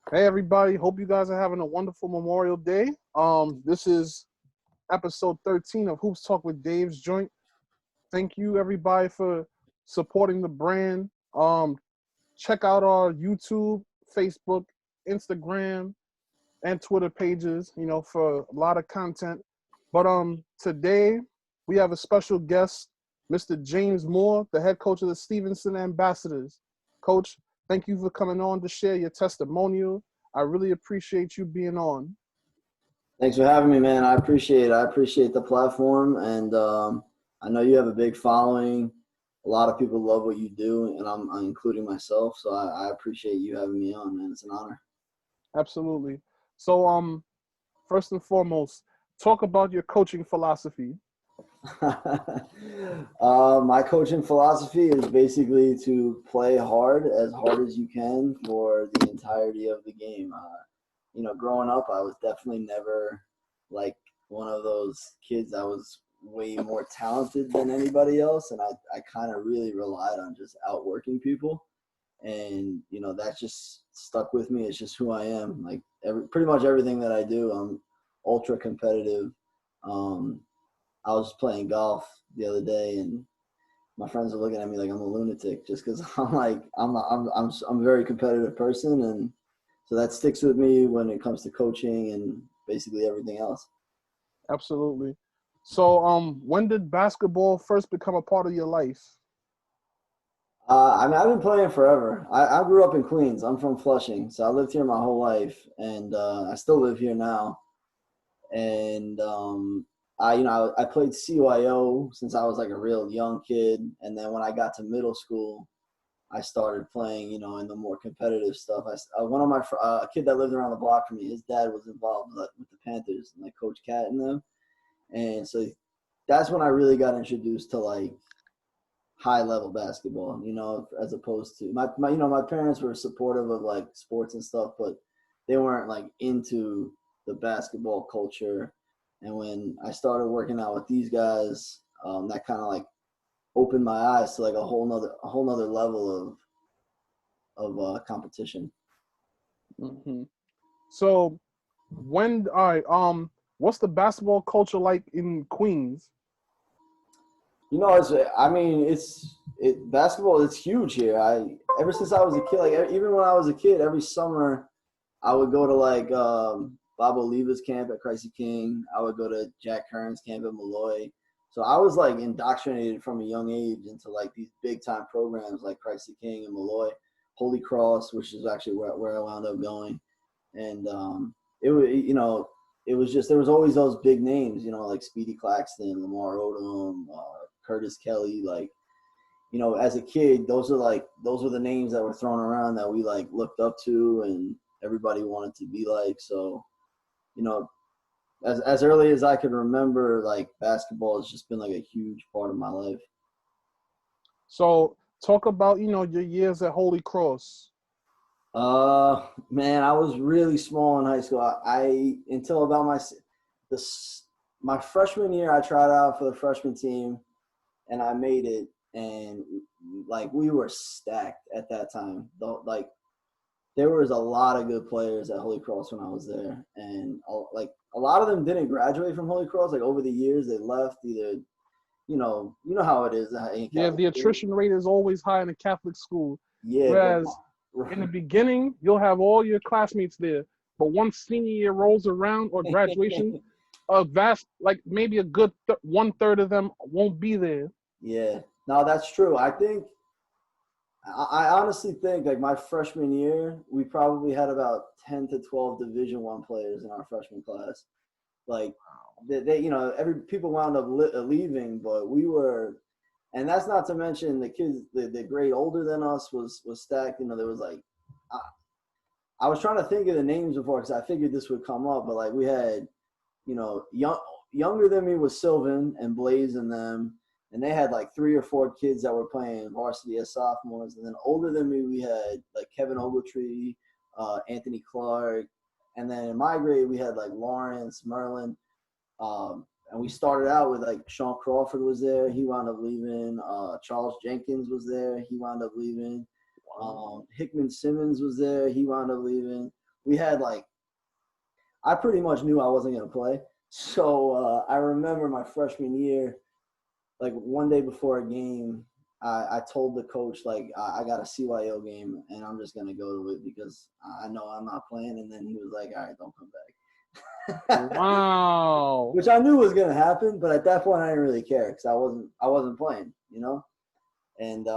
Hey everybody, hope you guys are having a wonderful Memorial Day. This is episode 13 of Hoops Talk with Dave's Joint. Thank you everybody for supporting the brand. Check out our YouTube, Facebook, Instagram, and Twitter pages, for a lot of content. But today we have a special guest, Mr. James Mohr, the head coach of the Stevenson Ambassadors. Coach, thank you for coming on to share your testimonial. I really appreciate you being on. Thanks for having me, man. I appreciate it. I appreciate the platform, and I know you have a big following. A lot of people love what you do, and I'm including myself. So I appreciate you having me on, man. It's an honor. Absolutely. So, first and foremost, talk about your coaching philosophy. My coaching philosophy is basically to play hard as you can for the entirety of the game. Growing up, I was definitely never like one of those kids that was way more talented than anybody else. And I kind of really relied on just outworking people. And, that just stuck with me. It's just who I am. Like pretty much everything that I do, I'm ultra competitive. I was playing golf the other day and my friends are looking at me like I'm a lunatic just because I'm a very competitive person, and so that sticks with me when it comes to coaching and basically everything else. Absolutely. So, when did basketball first become a part of your life? I've been playing forever. I grew up in Queens. I'm from Flushing, so I lived here my whole life, and I still live here now. And I played CYO since I was like a real young kid, and then when I got to middle school, I started playing, in the more competitive stuff. One of my a kid that lived around the block from me, his dad was involved with the Panthers and like Coach Cat and them, and so that's when I really got introduced to like high level basketball. As opposed to my parents were supportive of like sports and stuff, but they weren't like into the basketball culture. And when I started working out with these guys, that kind of like opened my eyes to like a whole nother level of competition. Mm-hmm. So, what's the basketball culture like in Queens? Basketball. It's huge here. Ever since I was a kid, like even when I was a kid, every summer I would go to like Bob Oliva's camp at Chrissy King. I would go to Jack Kern's camp at Malloy. So I was like indoctrinated from a young age into like these big time programs like Chrissy King and Malloy, Holy Cross, which is actually where I wound up going. And it was just, there was always those big names, like Speedy Claxton, Lamar Odom, Curtis Kelly. Like, as a kid, those were the names that were thrown around that we like looked up to and everybody wanted to be like. So, as early as I could remember, like basketball has just been like a huge part of my life. So, talk about your years at Holy Cross. Man, I was really small in high school. Until about my freshman year, I tried out for the freshman team, and I made it. And like we were stacked at that time. Though, like there was a lot of good players at Holy Cross when I was there, and like a lot of them didn't graduate from Holy Cross. Like over the years, they left either. You know how it is. Yeah, the attrition rate is always high in a Catholic school. Yeah, Whereas in the beginning, you'll have all your classmates there. But once senior year rolls around or graduation, like maybe a good 1/3 of them won't be there. Yeah, no, that's true. I honestly think like my freshman year, we probably had about 10 to 12 Division I players in our freshman class. Like every people wound up leaving, but we were, and that's not to mention the kids, the grade older than us was stacked. There was like, I was trying to think of the names before because I figured this would come up, but like we had, younger than me was Sylvan and Blaze and them. And they had like 3 or 4 kids that were playing varsity as sophomores. And then older than me, we had like Kevin Ogletree, Anthony Clark. And then in my grade, we had like Lawrence, Merlin. And we started out with like Sean Crawford was there. He wound up leaving. Charles Jenkins was there. He wound up leaving. Hickman Simmons was there. He wound up leaving. we had I pretty much knew I wasn't going to play. So I remember my freshman year, one day before a game, I told the coach, I got a CYO game and I'm just going to go to it because I know I'm not playing. And then he was like, all right, don't come back. Wow. Which I knew was going to happen. But at that point, I didn't really care because I wasn't playing, And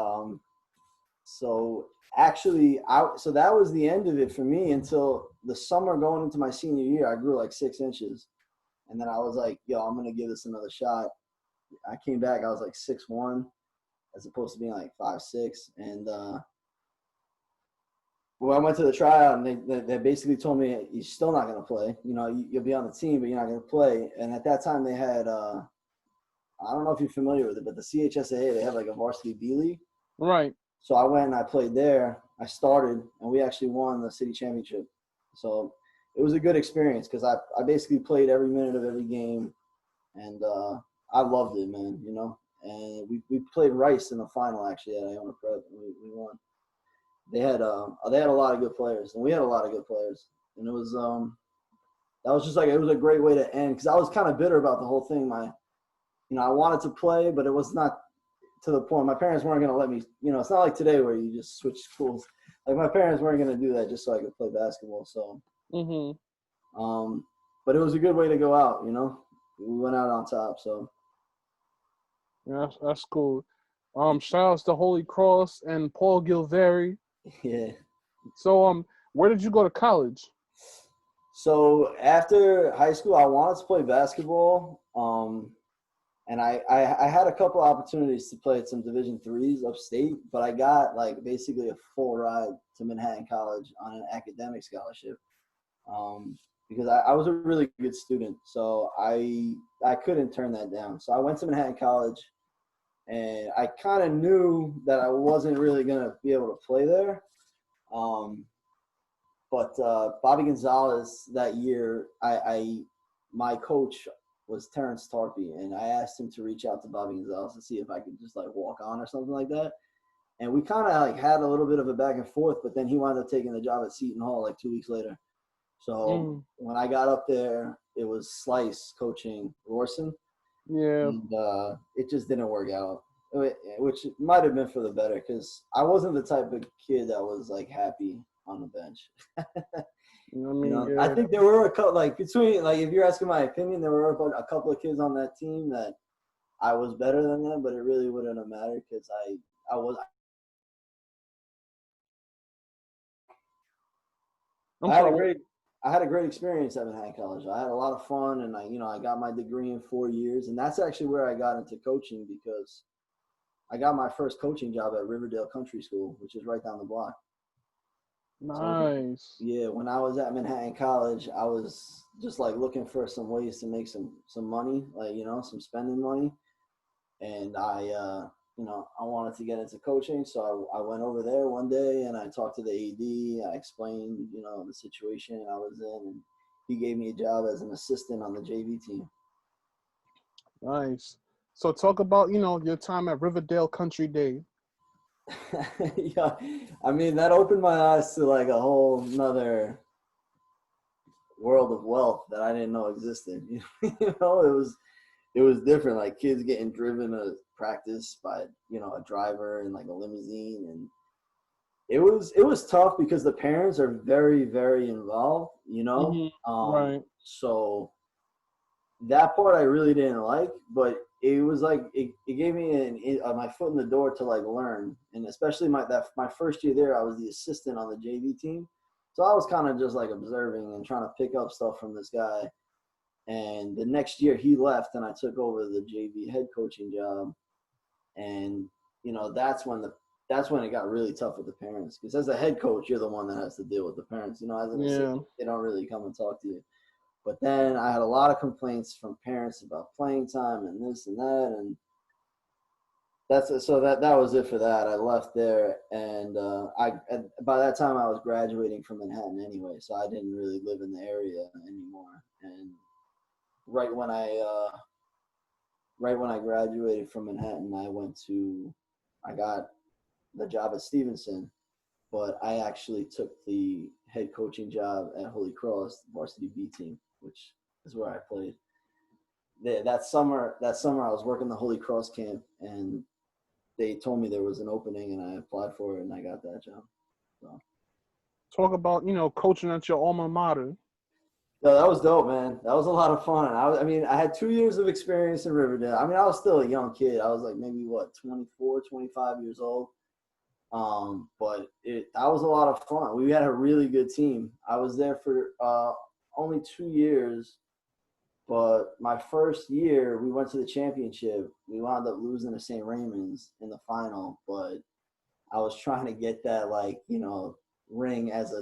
so actually, so that was the end of it for me until the summer going into my senior year. I grew 6 inches. And then I was like, yo, I'm going to give this another shot. I came back, I was 6'1", as opposed to being 5'6". And when I went to the tryout, and they basically told me, you're still not going to play. You'll be on the team, but you're not going to play. And at that time, they had, I don't know if you're familiar with it, but the CHSAA, they have a Varsity B league. Right. So I went and I played there. I started, and we actually won the city championship. So it was a good experience because I basically played every minute of every game, and I loved it, man, And we played Rice in the final, actually, at Iona Prep, and we won. They had a lot of good players, and we had a lot of good players. And it was that was just it was a great way to end because I was kind of bitter about the whole thing. I wanted to play, but it was not to the point. My parents weren't going to let me, it's not like today where you just switch schools. My parents weren't going to do that just so I could play basketball. So, but it was a good way to go out, We went out on top, so. Yeah, that's cool. Shout outs to Holy Cross and Paul Gilveri. Yeah. So, where did you go to college? So after high school, I wanted to play basketball. And I had a couple opportunities to play at some Division IIIs upstate, but I got basically a full ride to Manhattan College on an academic scholarship because I was a really good student. So I couldn't turn that down. So I went to Manhattan College, and I kind of knew that I wasn't really going to be able to play there. But Bobby Gonzalez that year, my coach was Terrence Tarpey, and I asked him to reach out to Bobby Gonzalez to see if I could just walk on or something like that. And we kind of had a little bit of a back and forth, but then he wound up taking the job at Seton Hall 2 weeks later. So when I got up there, it was Slice coaching Rorson. Yeah. And it just didn't work out, which might have been for the better because I wasn't the type of kid that was happy on the bench. I think there were a couple, between, if you're asking my opinion, there were a couple of kids on that team that I was better than them, but it really wouldn't have mattered because I had a great experience at Manhattan College. I had a lot of fun, and I got my degree in 4 years, and that's actually where I got into coaching because I got my first coaching job at Riverdale Country School, which is right down the block. Nice. So, yeah, when I was at Manhattan College, I was just looking for some ways to make some money, some spending money. And I wanted to get into coaching. So I went over there one day and I talked to the AD. I explained, the situation I was in, and he gave me a job as an assistant on the JV team. Nice. So talk about, your time at Riverdale Country Day. Yeah, I mean, that opened my eyes to a whole nother world of wealth that I didn't know existed. It was different, kids getting driven to practice by a driver in a limousine, and it was tough because the parents are very, very involved, Right. So that part I really didn't like, but it was it gave me my foot in the door to learn, and especially my first year there, I was the assistant on the JV team, so I was kind of just observing and trying to pick up stuff from this guy. And the next year he left, and I took over the JV head coaching job, and that's when it got really tough with the parents because as a head coach, you're the one that has to deal with the parents. As an assistant, they don't really come and talk to you. But then I had a lot of complaints from parents about playing time and this and that, and that was it for that. I left there, and by that time I was graduating from Manhattan anyway, so I didn't really live in the area anymore. And right when I graduated from Manhattan, I got the job at Stevenson, but I actually took the head coaching job at Holy Cross, the Varsity B team, which is where I played. That summer I was working the Holy Cross camp, and they told me there was an opening, and I applied for it, and I got that job. So. Talk about, coaching at your alma mater. No, that was dope, man. That was a lot of fun. I had 2 years of experience in Riverdale. I was still a young kid. I was like maybe 24, 25 years old. But that was a lot of fun. We had a really good team. I was there for only 2 years, but my first year we went to the championship. We wound up losing to St. Raymond's in the final, but I was trying to get that ring as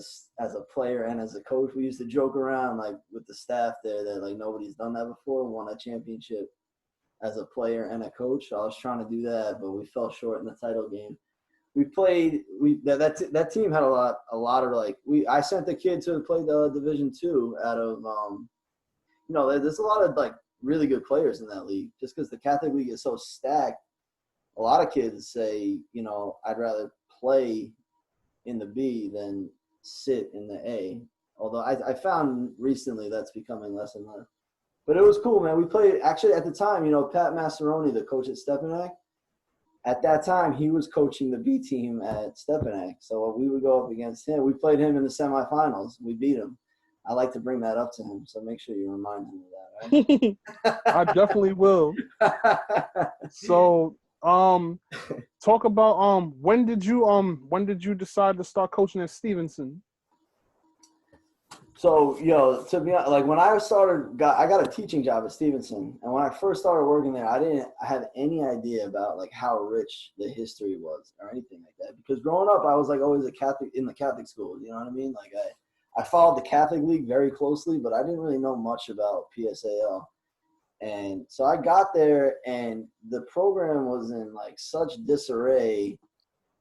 a player and as a coach. We used to joke around with the staff there that nobody's done that before, won a championship as a player and a coach. So I was trying to do that, but we fell short in the title game. We played. That team had a lot of I sent the kid to play the Division II out of there's a lot of really good players in that league. Just because the Catholic League is so stacked, a lot of kids say I'd rather play in the B than sit in the A. Although I found recently that's becoming less and less. But it was cool, man. We played actually at the time. Pat Massaroni, the coach at Stepanak. At that time, he was coaching the B team at Stepanak. So we would go up against him. We played him in the semifinals. We beat him. I like to bring that up to him, so make sure you remind him of that, right? I definitely will. So, talk about when did you decide to start coaching at Stevenson? So, to be honest, when I I got a teaching job at Stevenson, and when I first started working there, I didn't have any idea about how rich the history was or anything like that. Because growing up, I was always a Catholic in the Catholic school. You know what I mean? I followed the Catholic League very closely, but I didn't really know much about PSAL. And so I got there, and the program was in such disarray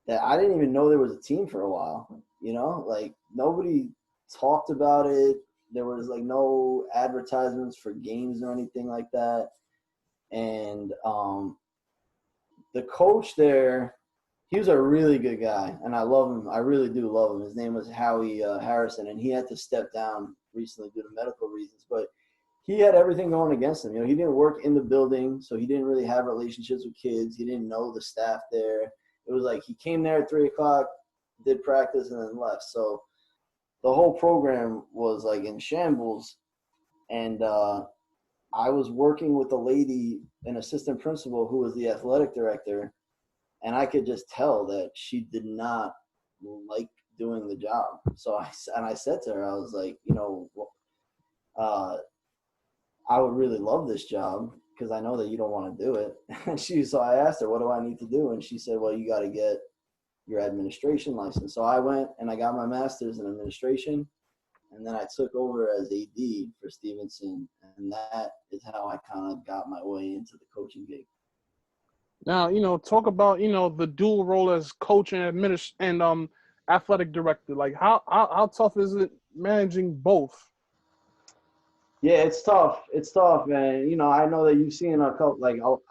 that I didn't even know there was a team for a while. Nobody talked about it. There was no advertisements for games or anything like that. And the coach there, he was a really good guy, and I love him. I really do love him. His name was Howie Harrison, and he had to step down recently due to medical reasons. But he had everything going against him. He didn't work in the building, so he didn't really have relationships with kids. He didn't know the staff there. It was he came there at 3 o'clock, did practice, and then left. So the whole program was in shambles. And I was working with a lady, an assistant principal, who was the athletic director, and I could just tell that she did not like doing the job. So I said to her, I was like, I would really love this job because I know that you don't want to do it. And so I asked her, what do I need to do? And she said, well, you got to get your administration license. So I went and I got my master's in administration, and then I took over as AD for Stevenson, and that is how I kind of got my way into the coaching gig. Now, talk about, the dual role as coach and athletic director. How tough is it managing both? Yeah, it's tough. It's tough, man. I know that you've seen a couple.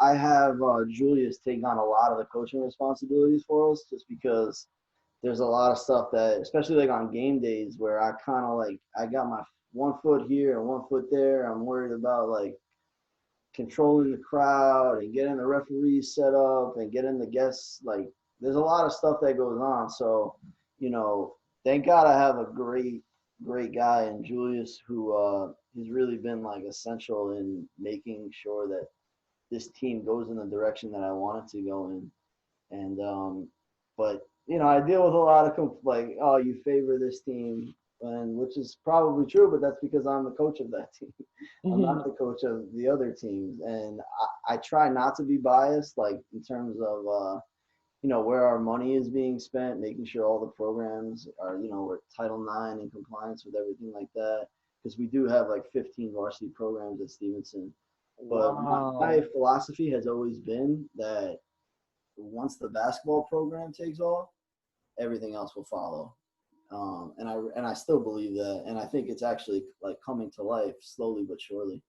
I have Julius take on a lot of the coaching responsibilities for us, just because there's a lot of stuff that, especially on game days, where I kind of I got my 1 foot here and 1 foot there. I'm worried about controlling the crowd and getting the referees set up and getting the guests. There's a lot of stuff that goes on. So, thank God I have a great guy in Julius who has really been essential in making sure that this team goes in the direction that I want it to go in. And but I deal with a lot of oh, you favor this team, and which is probably true, but that's because I'm the coach of that team. I'm not the coach of the other teams, and I try not to be biased in terms of where our money is being spent, making sure all the programs are, we're Title IX in compliance with everything like that. Because we do have 15 varsity programs at Stevenson. But wow. my philosophy has always been that once the basketball program takes off, everything else will follow. And I still believe that. And I think it's actually coming to life slowly but surely.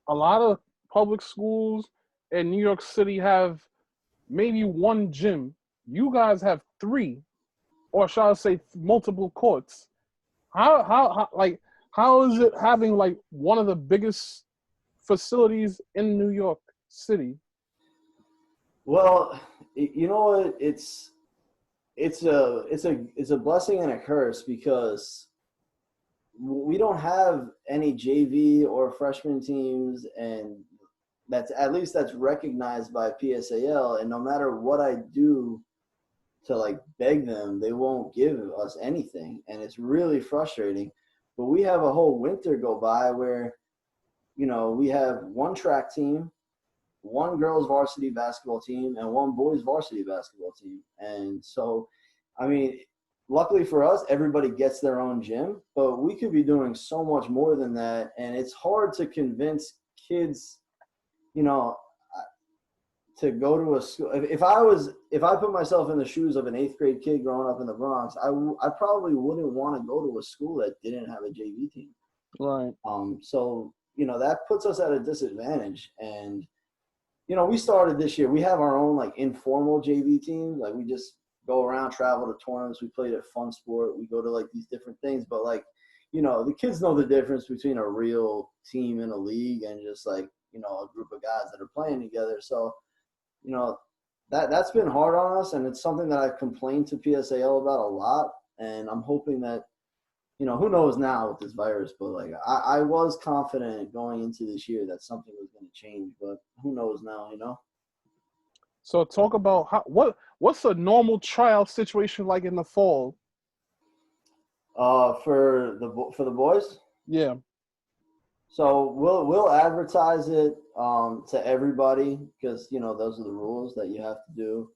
A lot of public schools in New York City have maybe 1 gym. You guys have 3. or shall I say multiple courts. How is it having like one of the biggest facilities in New York City? Well, you know what? It's a blessing and a curse because we don't have any JV or freshman teams, and that's at least that's recognized by PSAL. And no matter what I do to like beg them, they won't give us anything, and it's really frustrating. But we have a whole winter go by where, we have one track team, one girls varsity basketball team, and one boys varsity basketball team. And so, I mean, luckily for us, everybody gets their own gym, but we could be doing so much more than that. And it's hard to convince kids, you know, to go to a school. If I put myself in the shoes of an 8th grade kid growing up in the Bronx, I probably wouldn't want to go to a school that didn't have a JV team. Right. So, that puts us at a disadvantage. And, we started this year. We have our own like informal JV team. Like we just go around, travel to tournaments. We played at Fun Sport. We go to like these different things. But like, the kids know the difference between a real team in a league and just like, a group of guys that are playing together. So, that's been hard on us, and it's something that I've complained to PSAL about a lot. And I'm hoping that, who knows now with this virus, but like I was confident going into this year that something was going to change, but who knows now. So talk about what's a normal tryout situation like in the fall? For the boys. Yeah. So we'll advertise it to everybody because those are the rules that you have to do.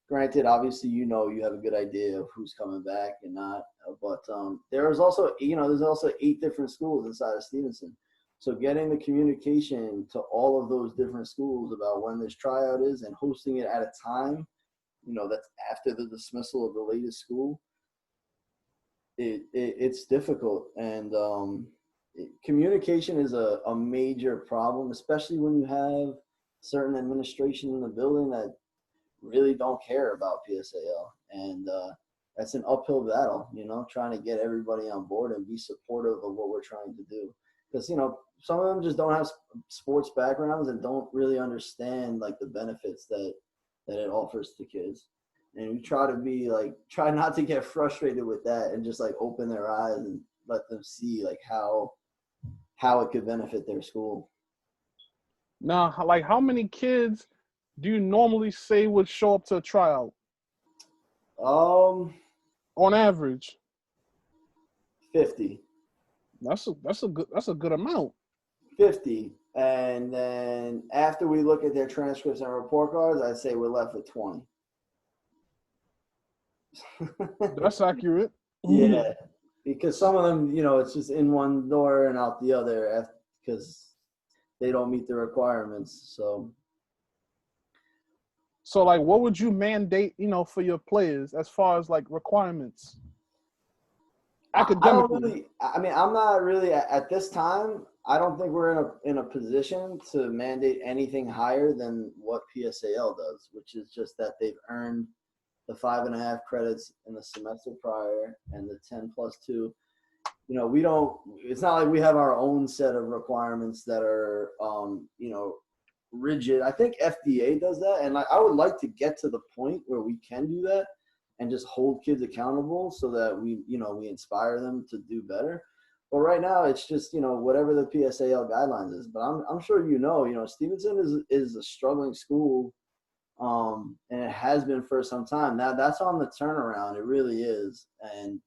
Granted, obviously you have a good idea of who's coming back and not, but there's also 8 different schools inside of Stevenson. So getting the communication to all of those different schools about when this tryout is and hosting it at a time, that's after the dismissal of the latest school. It's difficult, and communication is a major problem, especially when you have certain administration in the building that really don't care about PSAL. And that's an uphill battle, trying to get everybody on board and be supportive of what we're trying to do. Because, some of them just don't have sports backgrounds and don't really understand like the benefits that it offers to kids. And we try not to get frustrated with that and just like open their eyes and let them see like how it could benefit their school. Now, like how many kids do you normally say would show up to a tryout? On average. 50. That's a good amount. 50. And then after we look at their transcripts and report cards, I'd say we're left with 20. That's accurate. Yeah, because some of them, it's just in one door and out the other because they don't meet the requirements. So like, what would you mandate, for your players as far as like requirements? Academically. I'm not really at this time. I don't think we're in a position to mandate anything higher than what PSAL does, which is just that they've earned the 5.5 credits in the semester prior and the 10+2. We don't. It's not like we have our own set of requirements that are, rigid. I think FDA does that, and I would like to get to the point where we can do that and just hold kids accountable so that we inspire them to do better. But right now, it's just whatever the PSAL guidelines is. But I'm sure Stevenson is a struggling school, and it has been for some time. Now that's on the turnaround. It really is, and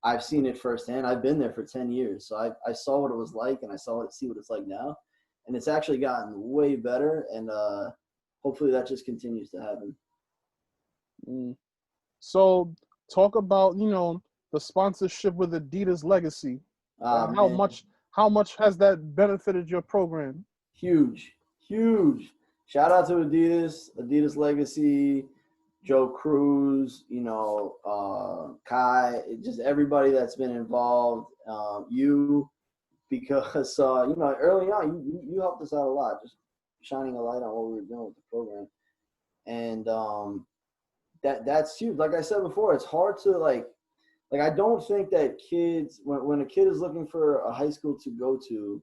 I've seen it firsthand. I've been there for 10 years, so I saw what it was like, and I see what it's like now, and it's actually gotten way better. And hopefully that just continues to happen. So talk about the sponsorship with Adidas Legacy. How much has that benefited your program? Huge. Shout out to Adidas Legacy, Joe Cruz, Kai, just everybody that's been involved. Because early on you helped us out a lot, just shining a light on what we were doing with the program. And that's huge. Like I said before, it's hard to like I don't think that kids when a kid is looking for a high school to go to,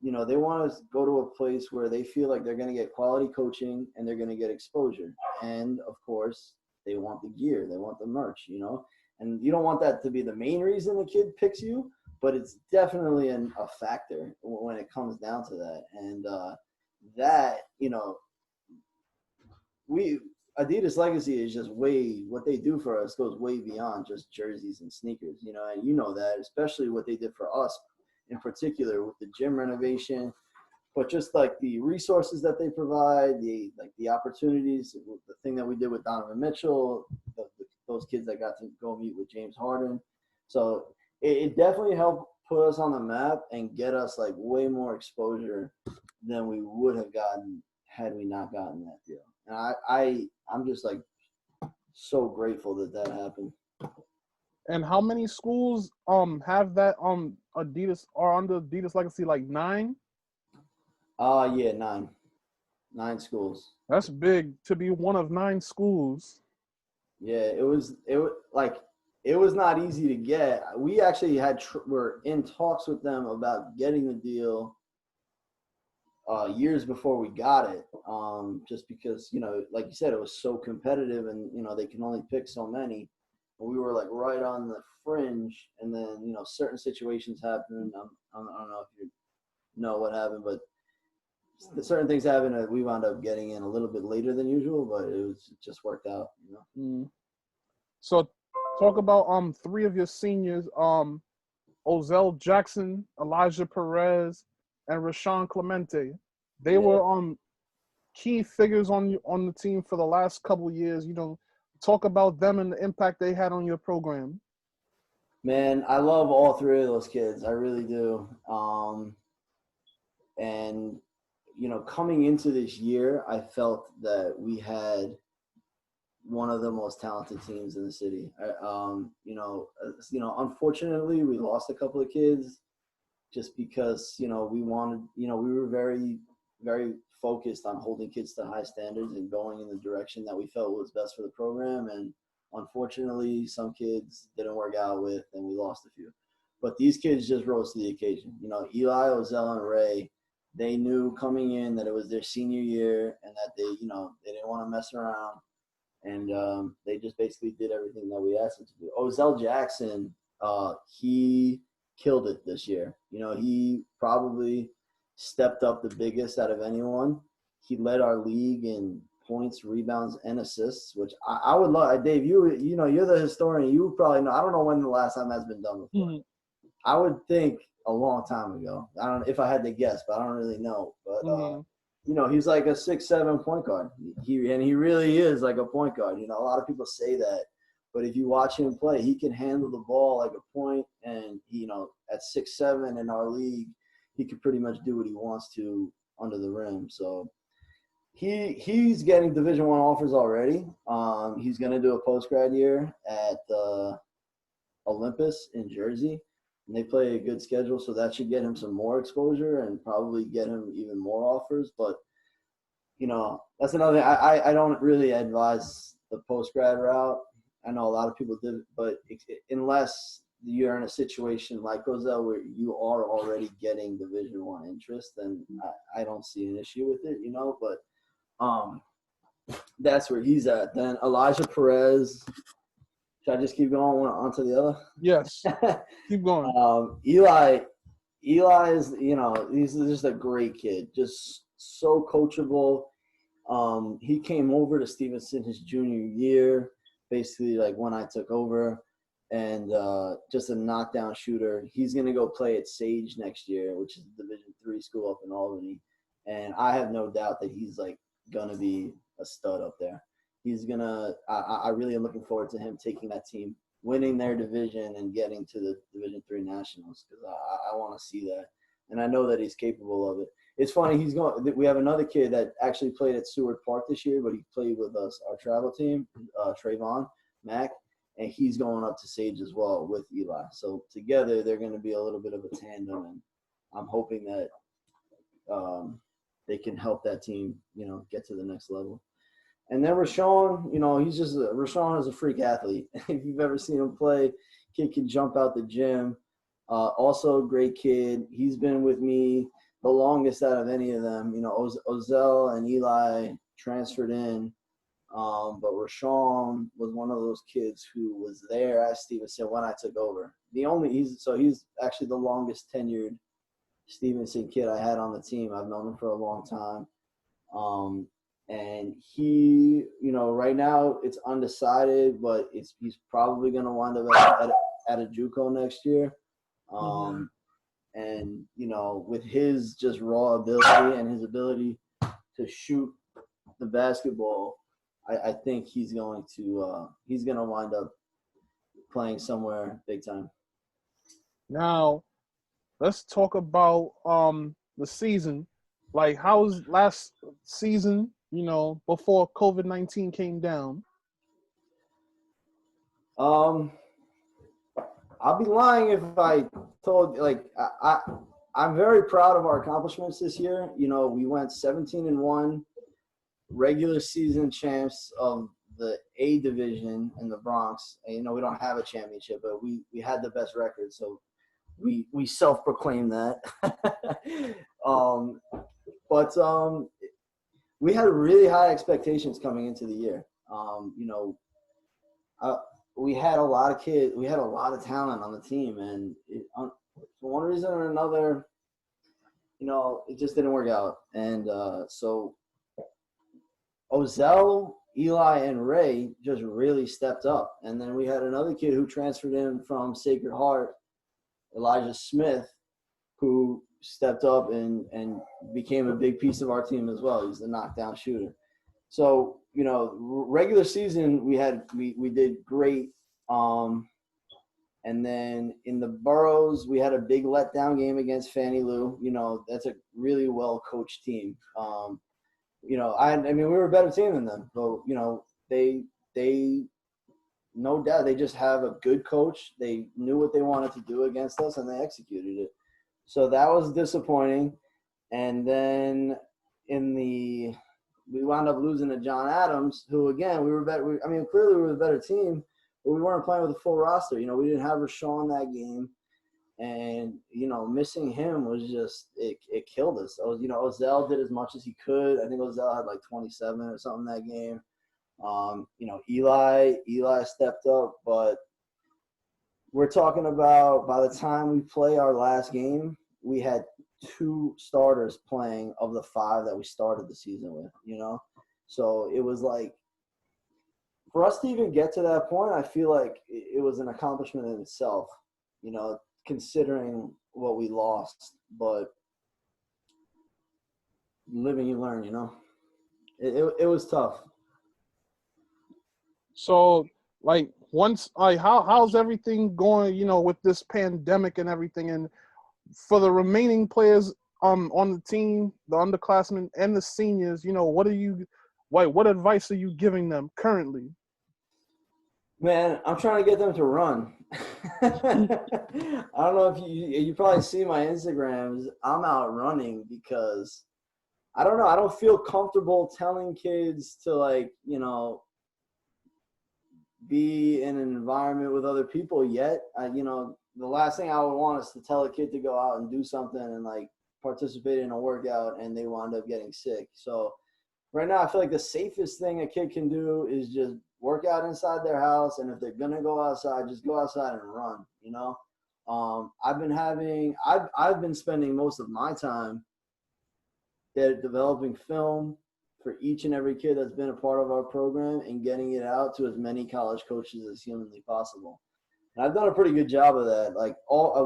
they want to go to a place where they feel like they're going to get quality coaching and they're going to get exposure. And of course, they want the gear, they want the merch, and you don't want that to be the main reason the kid picks you, but it's definitely a factor when it comes down to that. And that, Adidas Legacy is just what they do for us goes way beyond just jerseys and sneakers, and that, especially what they did for us in particular with the gym renovation, but just like the resources that they provide, the opportunities, the thing that we did with Donovan Mitchell, those kids that got to go meet with James Harden. So it definitely helped put us on the map and get us like way more exposure than we would have gotten had we not gotten that deal. And I'm just like so grateful that happened. And how many schools have that Adidas or under Adidas Legacy? Like 9? Yeah, 9. 9 schools. That's big to be one of 9 schools. Yeah, it was not easy to get. We actually were in talks with them about getting the deal years before we got it, just because, like you said, it was so competitive and, they can only pick so many. But we were like right on the fringe, and then, certain situations happened. I don't know if you know what happened, but certain things happened that we wound up getting in a little bit later than usual, but it just worked out, So talk about 3 of your seniors, Ozell Jackson, Elijah Perez, and Rashawn Clemente. They were key figures on the team for the last couple of years. Talk about them and the impact they had on your program. Man, I love all 3 of those kids. I really do. And coming into this year, I felt that we had one of the most talented teams in the city. Unfortunately, we lost a couple of kids just because, we wanted, we were very, very focused on holding kids to high standards and going in the direction that we felt was best for the program. And unfortunately, some kids didn't work out with, and we lost a few. But these kids just rose to the occasion. Eli, Ozell, and Ray, they knew coming in that it was their senior year and that they didn't want to mess around. And they just basically did everything that we asked them to do. Ozell Jackson, he killed it this year. He probably stepped up the biggest out of anyone. He led our league in points, rebounds, and assists, which I would love. Dave, you're the historian. You probably know. I don't know when the last time that's been done before. Mm-hmm. I would think a long time ago. I don't know if I had to guess, but I don't really know. But he's like a 6'7" point guard. He really is like a point guard. A lot of people say that, but if you watch him play, he can handle the ball like a point. And at 6'7" in our league, he can pretty much do what he wants to under the rim. So he's getting Division I offers already. He's going to do a post-grad year at Olympus in Jersey. And they play a good schedule, so that should get him some more exposure and probably get him even more offers. But, that's another thing. I don't really advise the post-grad route. I know a lot of people did, but unless you're in a situation like Ozell where you are already getting Division I interest, then I don't see an issue with it, But that's where he's at. Then Elijah Perez. Should I just keep going on to the other? Yes. Keep going. Eli is, he's just a great kid, just so coachable. He came over to Stevenson his junior year, basically like when I took over, and just a knockdown shooter. He's going to go play at Sage next year, which is a Division III school up in Albany. And I have no doubt that he's like going to be a stud up there. He's going to – I really am looking forward to him taking that team, winning their division, and getting to the Division III Nationals, because I want to see that. And I know that he's capable of it. It's funny, we have another kid that actually played at Seward Park this year, but he played with us, our travel team, Trayvon Mack, and he's going up to Sage as well with Eli. So together they're going to be a little bit of a tandem, and I'm hoping that they can help that team, get to the next level. And then Rashawn, Rashawn is a freak athlete. If you've ever seen him play, kid can jump out the gym. Also a great kid. He's been with me the longest out of any of them. Ozell and Eli transferred in. But Rashawn was one of those kids who was there, as Stevenson, when I took over. He's actually the longest tenured Stevenson kid I had on the team. I've known him for a long time. And he, right now it's undecided, but he's probably going to wind up at a JUCO next year. And, with his just raw ability and his ability to shoot the basketball, I think he's going to wind up playing somewhere big time. Now, let's talk about the season. Like, how's last season, before COVID-19 came down? I'll be lying if I told, I'm very proud of our accomplishments this year. We went 17-1, regular season champs of the A division in the Bronx. And, we don't have a championship, but we had the best record, so we self-proclaim that. But we had really high expectations coming into the year. We had a lot of kids. We had a lot of talent on the team, and for one reason or another, it just didn't work out. And so Ozell, Eli, and Ray just really stepped up. And then we had another kid who transferred in from Sacred Heart, Elijah Smith, who stepped up and became a big piece of our team as well. He's the knockdown shooter. So, regular season we did great. And then in the boroughs, we had a big letdown game against Fannie Lou. That's a really well-coached team. We were a better team than them. But, they no doubt, they just have a good coach. They knew what they wanted to do against us, and they executed it. So that was disappointing. And then we wound up losing to John Adams, who, again, we were better. Clearly we were the better team, but we weren't playing with a full roster. We didn't have Rashawn that game. And, missing him was just it killed us. Ozell did as much as he could. I think Ozell had like 27 or something that game. Eli stepped up, but we're talking about by the time we play our last game, we had 2 starters playing of the 5 that we started the season with, So it was like, for us to even get to that point, I feel like it was an accomplishment in itself, considering what we lost. But living, you learn, It was tough. So, how's everything going, with this pandemic and everything? And for the remaining players on the team, the underclassmen and the seniors, what advice are you giving them currently? Man, I'm trying to get them to run. I don't know if you probably see my Instagrams. I'm out running because I don't know. I don't feel comfortable telling kids to be in an environment with other people yet. The last thing I would want is to tell a kid to go out and do something and participate in a workout and they wind up getting sick. So right now I feel like the safest thing a kid can do is just work out inside their house. And if they're going to go outside, just go outside and run, I've been spending most of my time developing film for each and every kid that's been a part of our program and getting it out to as many college coaches as humanly possible. And I've done a pretty good job of that.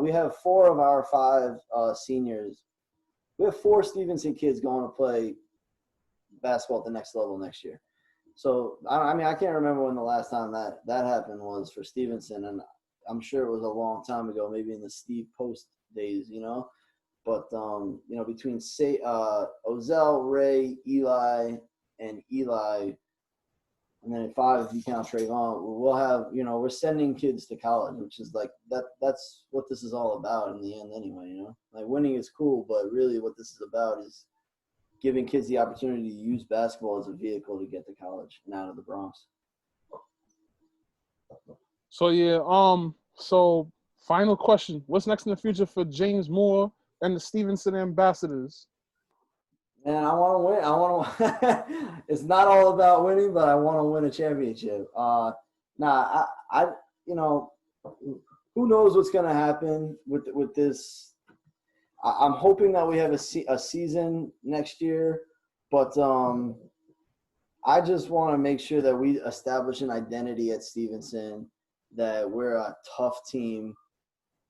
We have 4 of our 5 seniors. We have 4 Stevenson kids going to play basketball at the next level next year. So, I can't remember when the last time that happened was for Stevenson, and I'm sure it was a long time ago, maybe in the Steve Post days, But, between Ozell, Ray, Eli, and then at 5, if you count Trayvon, we'll have, we're sending kids to college, which is that's what this is all about in the end anyway, Winning is cool, but really what this is about is giving kids the opportunity to use basketball as a vehicle to get to college and out of the Bronx. So yeah, so final question. What's next in the future for James Mohr and the Stevenson Ambassadors? Man, I want to win. It's not all about winning, but I want to win a championship. You know, who knows what's going to happen with this. I'm hoping that we have a season next year, but I just want to make sure that we establish an identity at Stevenson, that we're a tough team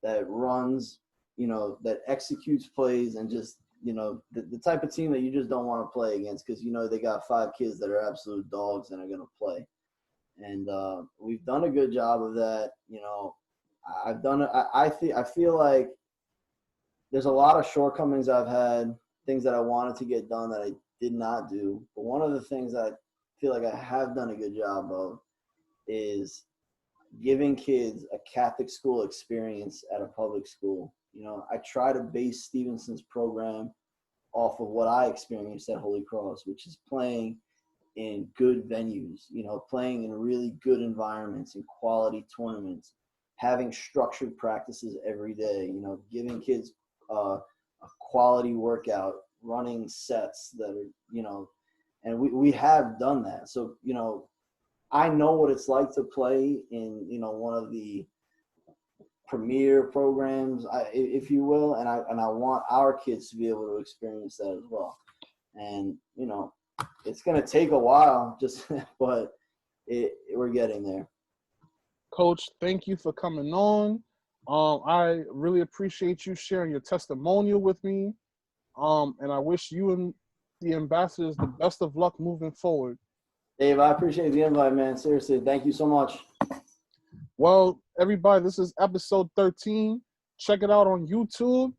that runs, that executes plays, and just, the type of team that you just don't want to play against, because, they got 5 kids that are absolute dogs and are going to play. And we've done a good job of that. I've done it. I feel like there's a lot of shortcomings I've had, things that I wanted to get done that I did not do. But one of the things that I feel like I have done a good job of is giving kids a Catholic school experience at a public school. I try to base Stevenson's program off of what I experienced at Holy Cross, which is playing in good venues, playing in really good environments, in quality tournaments, having structured practices every day, giving kids a quality workout, running sets that are, and we have done that. So, I know what it's like to play in, one of the premier programs, if you will, and I want our kids to be able to experience that as well. And, it's going to take a while, but we're getting there. Coach, thank you for coming on. I really appreciate you sharing your testimonial with me. And I wish you and the ambassadors the best of luck moving forward. Dave, I appreciate the invite, man. Seriously, thank you so much. Well, everybody, this is episode 13. Check it out on YouTube,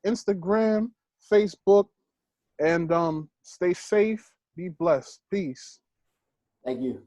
Instagram, Facebook, and stay safe. Be blessed. Peace. Thank you.